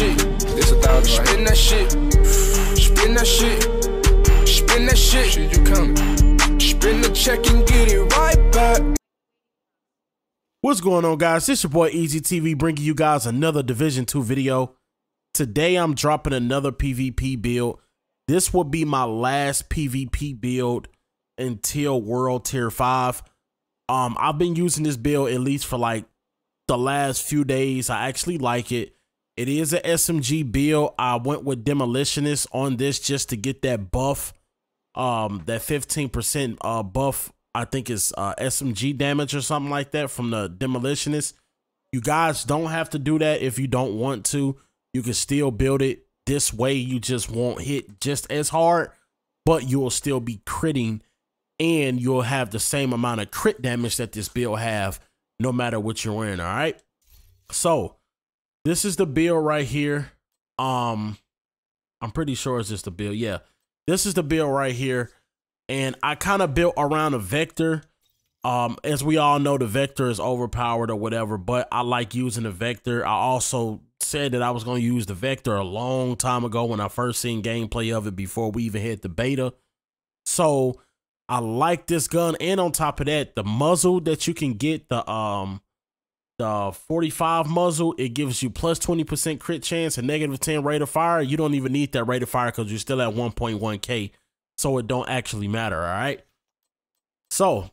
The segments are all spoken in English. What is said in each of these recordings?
shit. This 1,000. Spin that shit. Spin that shit. Spin that shit. Shit, you coming? Spin the check and get it right back. What's going on, guys? It's your boy Eazyy TV bringing you guys another Division 2 video. Today I'm dropping another PvP build. This will be my last PvP build until World Tier 5. I've been using this build at least for like the last few days. I actually like it. It is an SMG build. I went with Demolitionist on this just to get that buff, that 15% buff. I think it's SMG damage or something like that from the Demolitionist. You guys don't have to do that if you don't want to. You can still build it this way. You just won't hit just as hard, but you will still be critting, and you'll have the same amount of crit damage that this build have no matter what you're wearing. All right. So this is the build right here. I'm pretty sure it's just the build. Yeah, this is the build right here. And I kind of built around a Vector. As we all know, the Vector is overpowered or whatever, but I like using the Vector. I also said that I was going to use the Vector a long time ago when I first seen gameplay of it before we even hit the beta. So I like this gun. And on top of that, the muzzle that you can get, the 45 muzzle, it gives you plus 20% crit chance and negative 10 rate of fire. You don't even need that rate of fire because you're still at 1.1K. So it don't actually matter, all right? So,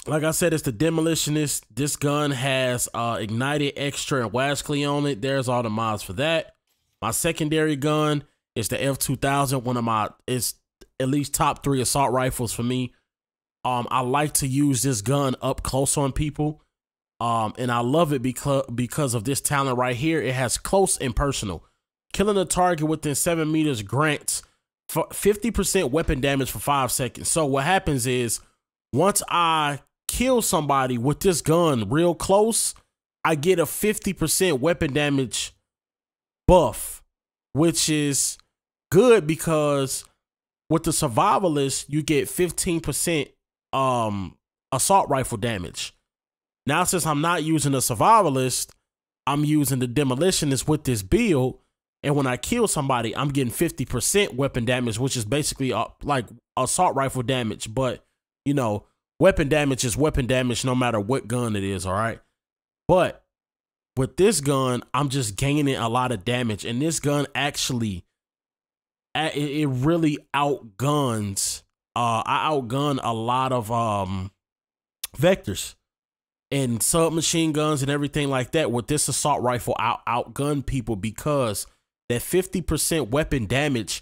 like I said, it's the Demolitionist. This gun has Ignited Extra and Wascally on it. There's all the mods for that. My secondary gun is the F2000. One of my, it's at least top 3 assault rifles for me. I like to use this gun up close on people. And I love it because of this talent right here. It has close and personal. Killing a target within 7 meters grants 50% weapon damage for 5 seconds. So what happens is once I kill somebody with this gun real close, I get a 50% weapon damage buff, which is good because with the Survivalist, you get 15% assault rifle damage. Now, since I'm not using the Survivalist, I'm using the Demolitionist with this build. And when I kill somebody, I'm getting 50% weapon damage, which is basically like assault rifle damage. But, you know, weapon damage is weapon damage no matter what gun it is, all right? But with this gun, I'm just gaining a lot of damage. And this gun actually, it really outguns. I outgun a lot of Vectors and submachine guns and everything like that. With this assault rifle, I outgun people because that 50% weapon damage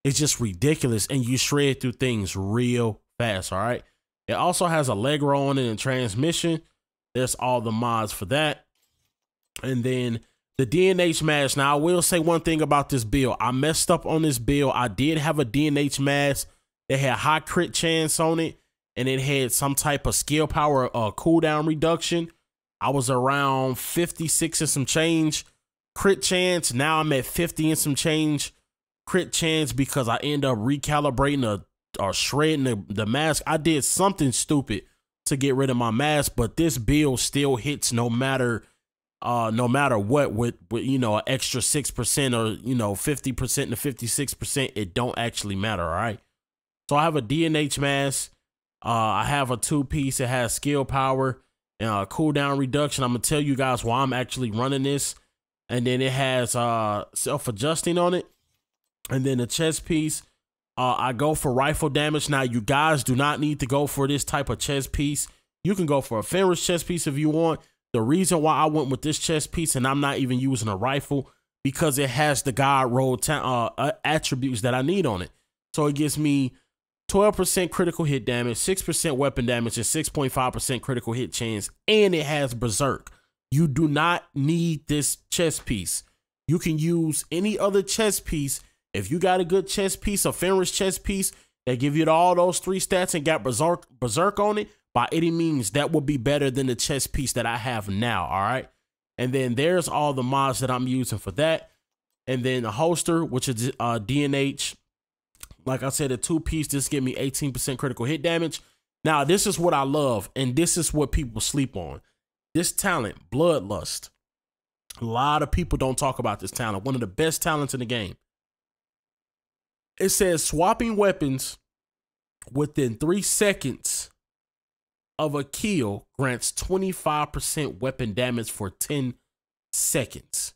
is just ridiculous, and you shred through things real fast, all right? It also has a leg roll on it and transmission. There's all the mods for that. And then the DNH mask. Now, I will say one thing about this build. I messed up on this build. I did have a DNH mask that had high crit chance on it, and it had some type of skill power cooldown reduction. I was around 56 and some change crit chance. Now I'm at 50 and some change crit chance because I end up recalibrating or shredding the mask. I did something stupid to get rid of my mask, but this build still hits no matter what with you know, an extra 6% or, you know, 50% to 56%. It don't actually matter, all right? So I have a DNH mask. I have a 2-piece. It has skill power and cooldown reduction. I'm gonna tell you guys why I'm actually running this. And then it has self-adjusting on it. And then the chest piece, I go for rifle damage. Now, you guys do not need to go for this type of chest piece. You can go for a Fenris chest piece if you want. The reason why I went with this chest piece and I'm not even using a rifle, because it has the guide roll attributes that I need on it. So it gives me 12% critical hit damage, 6% weapon damage, and 6.5% critical hit chance. And it has Berserk. You do not need this chest piece. You can use any other chest piece. If you got a good chest piece, a Fenris chest piece that give you all those 3 stats and got Berserk on it, by any means, that would be better than the chest piece that I have now, all right? And then there's all the mods that I'm using for that. And then the holster, which is DNH. Like I said, a 2-piece, this give me 18% critical hit damage. Now, this is what I love, and this is what people sleep on. This talent, Bloodlust. A lot of people don't talk about this talent. One of the best talents in the game. It says swapping weapons within 3 seconds of a kill grants 25% weapon damage for 10 seconds.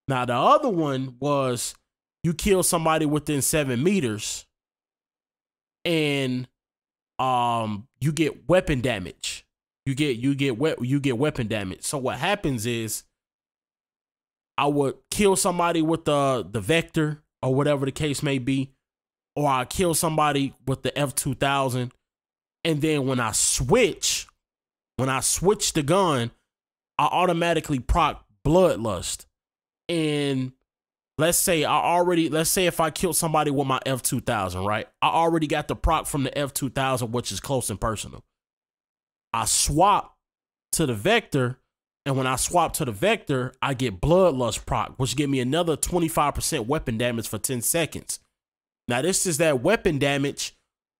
Now, the other one was you kill somebody within 7 meters and you get weapon damage. You get weapon damage. So what happens is I would kill somebody with the Vector or whatever the case may be, or I kill somebody with the F2000, and then when I switch the gun, I automatically proc Bloodlust. And let's say if I killed somebody with my F2000, right? I already got the proc from the F2000, which is close and personal. I swap to the Vector, and when I swap to the Vector, I get Bloodlust proc, which give me another 25% weapon damage for 10 seconds. Now, this is that weapon damage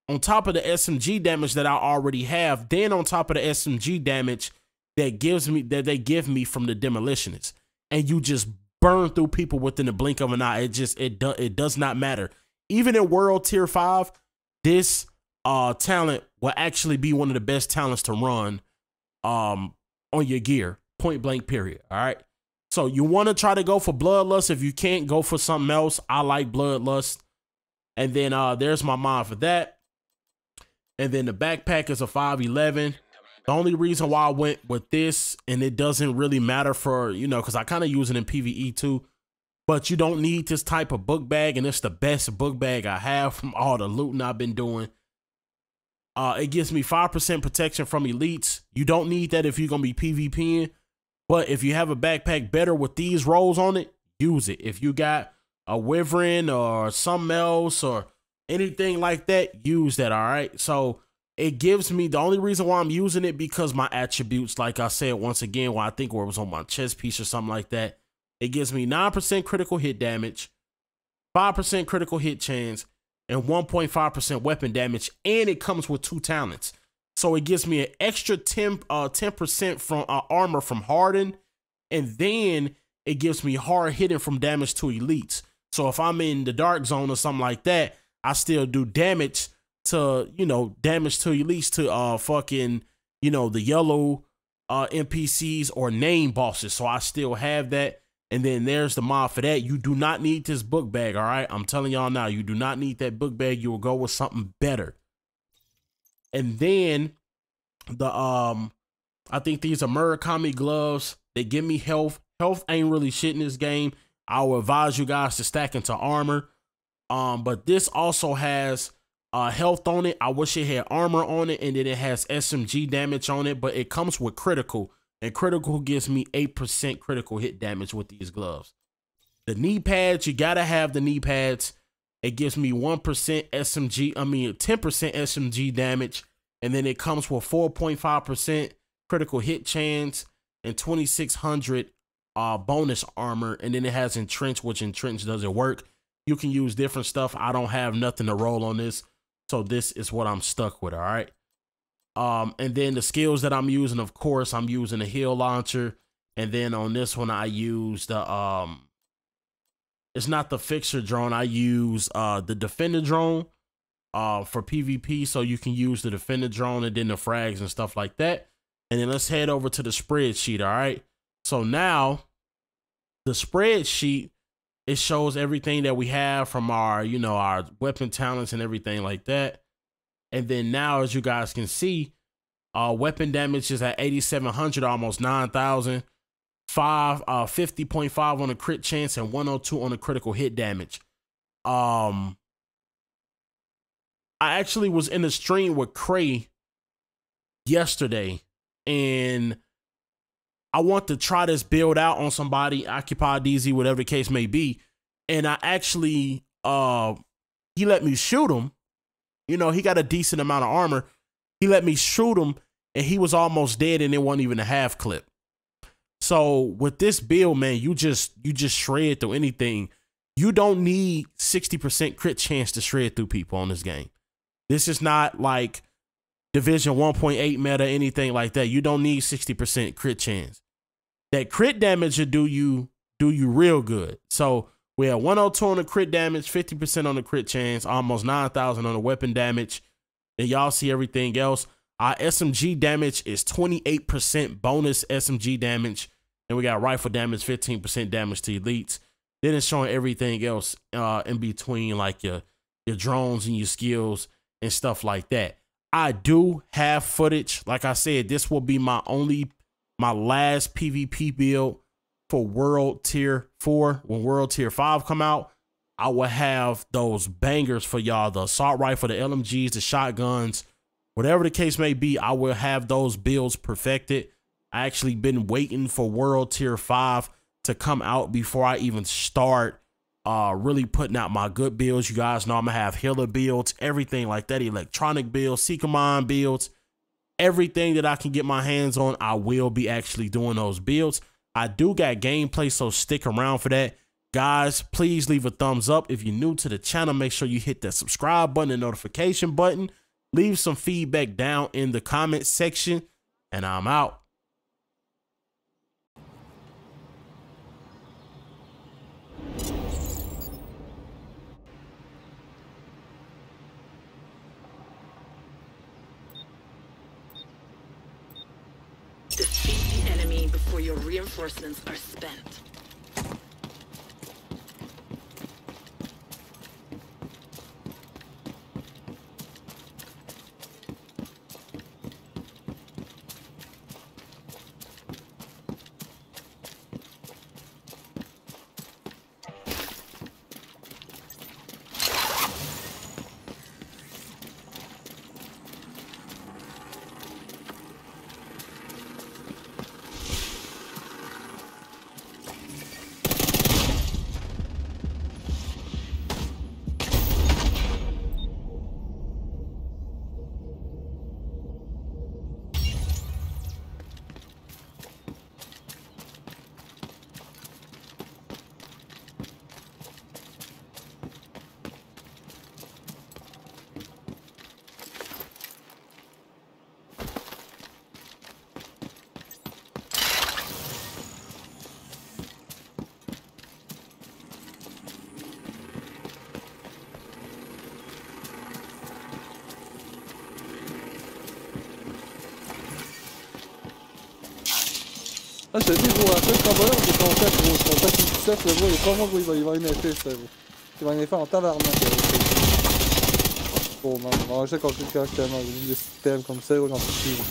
on top of the SMG damage that I already have, then on top of the SMG damage that they give me from the Demolitionists. And you just burn through people within the blink of an eye. It does not matter. Even in World Tier 5, this talent will actually be one of the best talents to run on your gear. Point blank, period. All right. So you want to try to go for Bloodlust. If you can't, go for something else. I like Bloodlust. And then there's my mod for that. And then the backpack is a 511. The only reason why I went with this, and it doesn't really matter for, you know, because I kind of use it in PvE too, but you don't need this type of book bag, and it's the best book bag I have from all the looting I've been doing. It gives me 5% protection from elites. You don't need that if you're going to be PvPing, but if you have a backpack better with these rolls on it, use it. If you got a Wyvern or something else or anything like that, use that, all right? So it gives me, the only reason why I'm using it, because my attributes, like I said once again, I think where it was on my chest piece or something like that, it gives me 9% critical hit damage, 5% critical hit chance, and 1.5% weapon damage, and it comes with 2 talents. So it gives me an extra 10% from armor from Harden, and then it gives me hard hitting from damage to elites. So if I'm in the dark zone or something like that, I still do damage to, you know, damage to elites, to fucking, you know, the yellow NPCs or name bosses. So I still have that. And then there's the mod for that. You do not need this book bag, all right? I'm telling y'all now, you do not need that book bag. You will go with something better. And then the I think these are Murakami gloves. They give me health. Health ain't really shit in this game. I will advise you guys to stack into armor. But this also has health on it. I wish it had armor on it, and then it has SMG damage on it, but it comes with critical, and critical gives me 8% critical hit damage with these gloves. The knee pads, you gotta have the knee pads. It gives me 1% SMG, 10% SMG damage, and then it comes with 4.5% critical hit chance and 2600 bonus armor, and then it has entrench, which entrench doesn't work. You can use different stuff. I don't have nothing to roll on this, so this is what I'm stuck with, all right? And then the skills that I'm using, of course, I'm using a heal launcher, and then on this one I use the it's not the fixer drone. I use the defender drone for PvP, so you can use the defender drone and then the frags and stuff like that. And then let's head over to the spreadsheet, all right? So now the spreadsheet, it shows everything that we have from our, you know, our weapon talents and everything like that. And then now, as you guys can see, weapon damage is at 8,700, almost 9,000. 50.5 on a crit chance and 102 on the critical hit damage. I actually was in a stream with Cray yesterday, and I want to try this build out on somebody, Occupy DZ, whatever the case may be. And I actually, he let me shoot him. You know, he got a decent amount of armor. He let me shoot him, and he was almost dead, and it wasn't even a half clip. So with this build, man, you just shred through anything. You don't need 60% crit chance to shred through people on this game. This is not like Division 1.8 meta, anything like that. You don't need 60% crit chance. that crit damage will do you real good. So we have 102 on the crit damage, 50% on the crit chance, almost 9,000 on the weapon damage. And y'all see everything else. Our SMG damage is 28% bonus SMG damage. And we got rifle damage, 15% damage to elites. Then it's showing everything else in between, like your drones and your skills and stuff like that. I do have footage. Like I said, this will be my last PvP build for World Tier 4. When World Tier 5 come out, I will have those bangers for y'all. The assault rifle, the LMGs, the shotguns, whatever the case may be, I will have those builds perfected. I actually been waiting for World Tier 5 to come out before I even start really putting out my good builds. You guys know I'm gonna have healer builds, everything like that, electronic builds, Seeker Mine builds, everything that I can get my hands on, I will be actually doing those builds. I do got gameplay, so stick around for that. Guys, please leave a thumbs up. If you're new to the channel, make sure you hit that subscribe button and notification button. Leave some feedback down in the comment section, and I'm out. Defeat the enemy before your reinforcements are spent. Ah, je te dis, gros, après ce combat-là, on est contact, gros. Je contact une 17, le gros, il est pas moi, gros, il va NFR, ça, gros. Il va NFR en tabarnak, gros. Oh, man, on va ranger contre le caractère, gros. Des systèmes comme ça, gros, j'en peux plus, gros.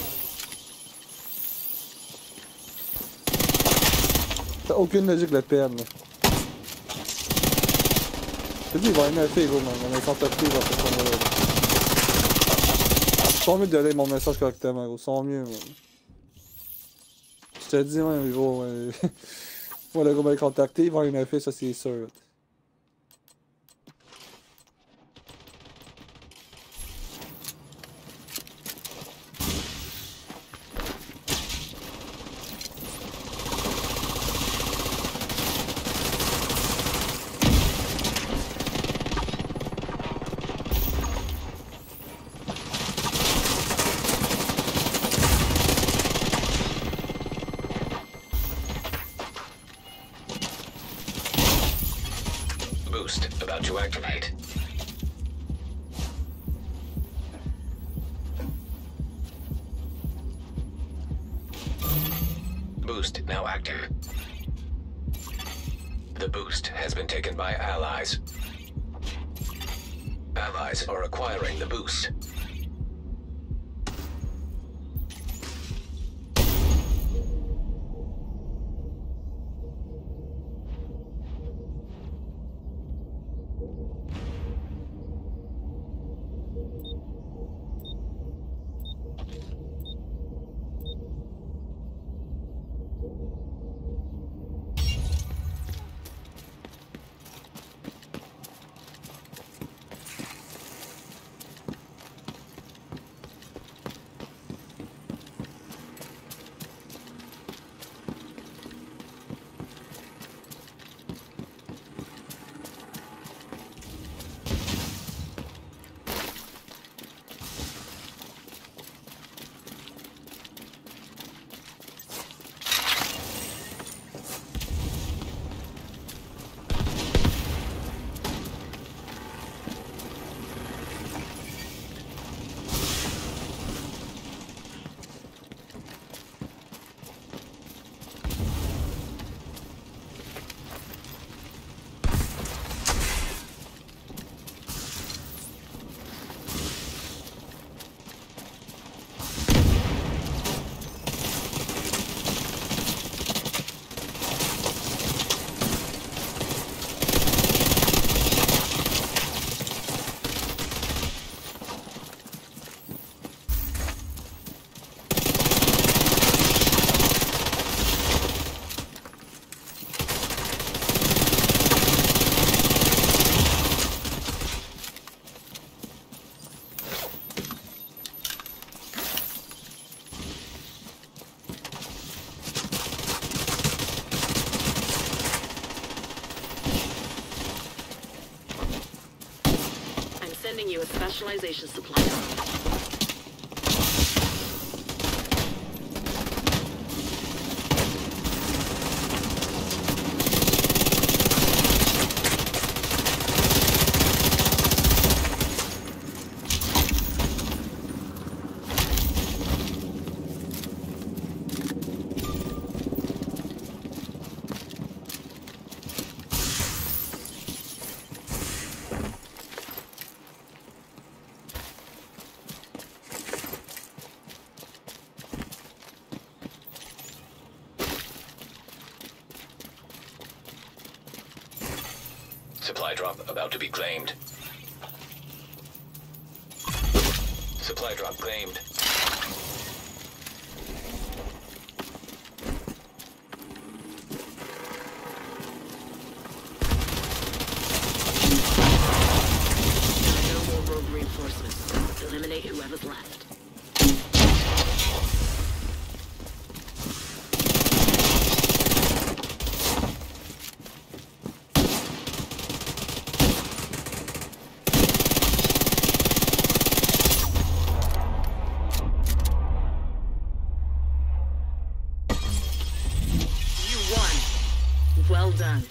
T'as aucune logique, le PM, là. Je te dis, il va NFR, gros, man. On est sans tapis, il va faire ce combat-là, gros. Ils sont mieux de donner mon message correctement, gros. Ils sont mieux, man. Je te dis, ouais, gros, moi, le gros m'a contacté, il va y en faire, ça c'est sûr. Boost about to activate. Boost now active. The boost has been taken by allies. Allies are acquiring the boost. sending you a specialization supply drop. Supply drop about to be claimed. Supply drop claimed. No more rogue reinforcements. Eliminate whoever's left. You won. Well done.